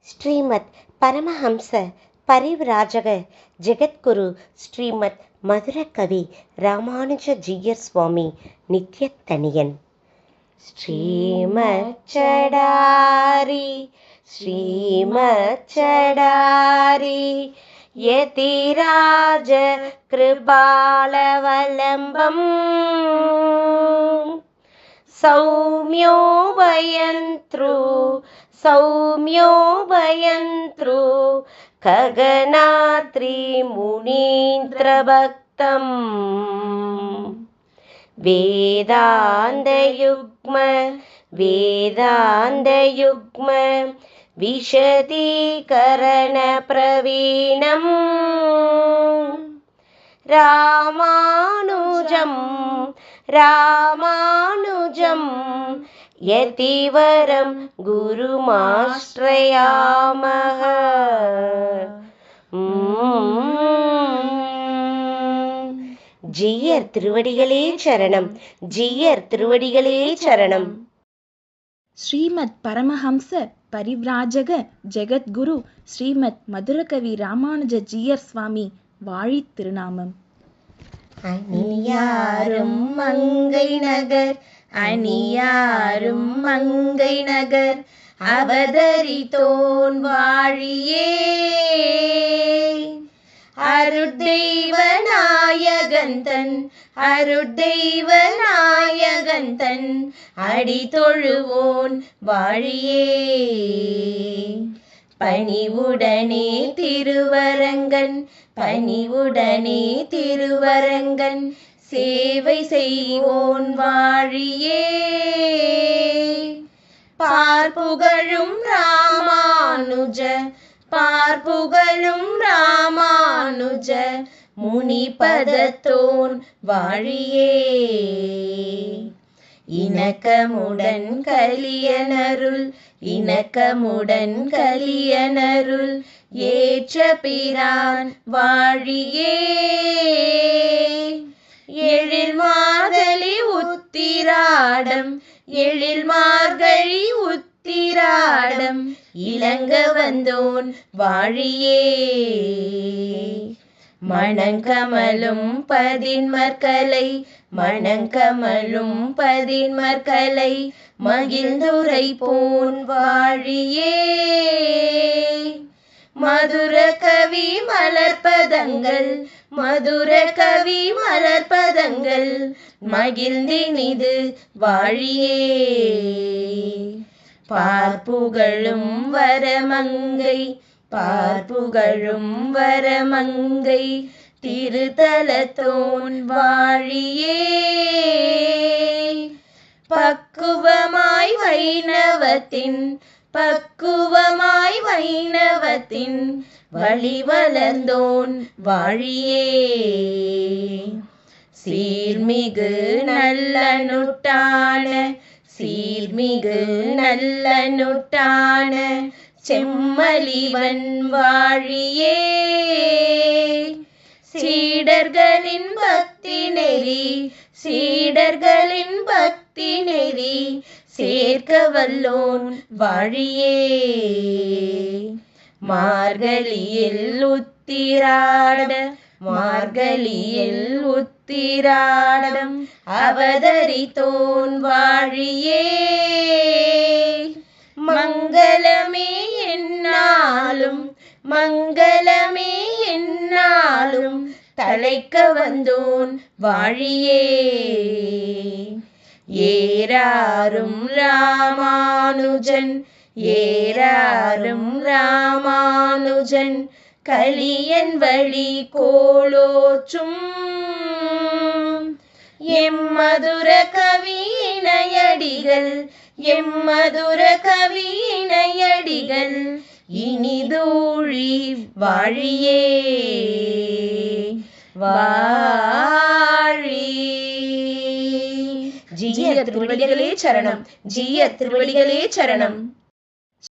ஸ்ரீமத் பரமஹம்ச பரிவ்ராஜக ஜெகத்குரு ஸ்ரீமத் மதுரகவி ராமானுஜ ஜீயர் சுவாமி நித்யத்தனியன். ஸ்ரீமத் சடாரி ஸ்ரீமத் சடாரி யதிராஜ கிருபாலவலம்பம் சௌம்யோபயந்த்ரு ககனாத்ரி முனீந்திரபக்தம் வேதாந்தயுக்ம விஷதீகரண பிரவீணம் ராமானுஜம் யதிவரம் குருமாஸ்ரயாமஹ. ஜீயர் திருவடிகளே சரணம், ஜீயர் திருவடிகளே சரணம். ஸ்ரீமத் பரமஹம்ச பரிவ்ராஜக ஜெகத்குரு ஸ்ரீமத் மதுரகவி ராமானுஜ ஜீயர் சுவாமி வாழி திருநாமம். அணியாரும் மங்கை நகர் அவதரித்தோன் வாழியே. அருட்தெய்வ நாயகந்தன் அடி தொழுவோன் வாழியே. பணிவுடனே திருவரங்கன் சேவை செய்வோன் வாழியே. பார்ப்புகழும் ராமானுஜ முனிபதத்தோன் வாழியே. இணக்கமுடன் கலியனருள் ஏற்ற பிரான் வாழியே. எழில் மார்கழி உத்திராடம் இலங்க வந்தோன் வாழியே. மணங்கமலும் பதின்மற்கலை மகிழ்ந்துரை போன் வாழியே. மதுர கவி மலர்பதங்கள் மகிழ்ந்தினிது வாழியே. பார்ப்புகழும் வரமங்கை திருத்தலத்தோன் வாழியே. பக்குவமாய் வைணவத்தின் வழி வளர்ந்தோன் வாழியே. சீர்மிகு நல்லனுட்டான செம்மலிவன் வாழியே. சீடர்களின் பக்தி நெறி சேர்க்க வல்லோன் வாழியே. மார்கழியில் உத்திராடம் அவதரித்தோன் வாழியே. மங்களமே என்னாலும் தலைக்க வந்தோன் வாழியே. ஏராரும் ராமானுஜன் கலியன் வழி கோலோச்சும் எம்மதுர கவியினையடிகள் இனிதூழி வாழியே. ஜீயர் திருவடிகளே சரணம், ஜீயர் திருவடிகளே சரணம்.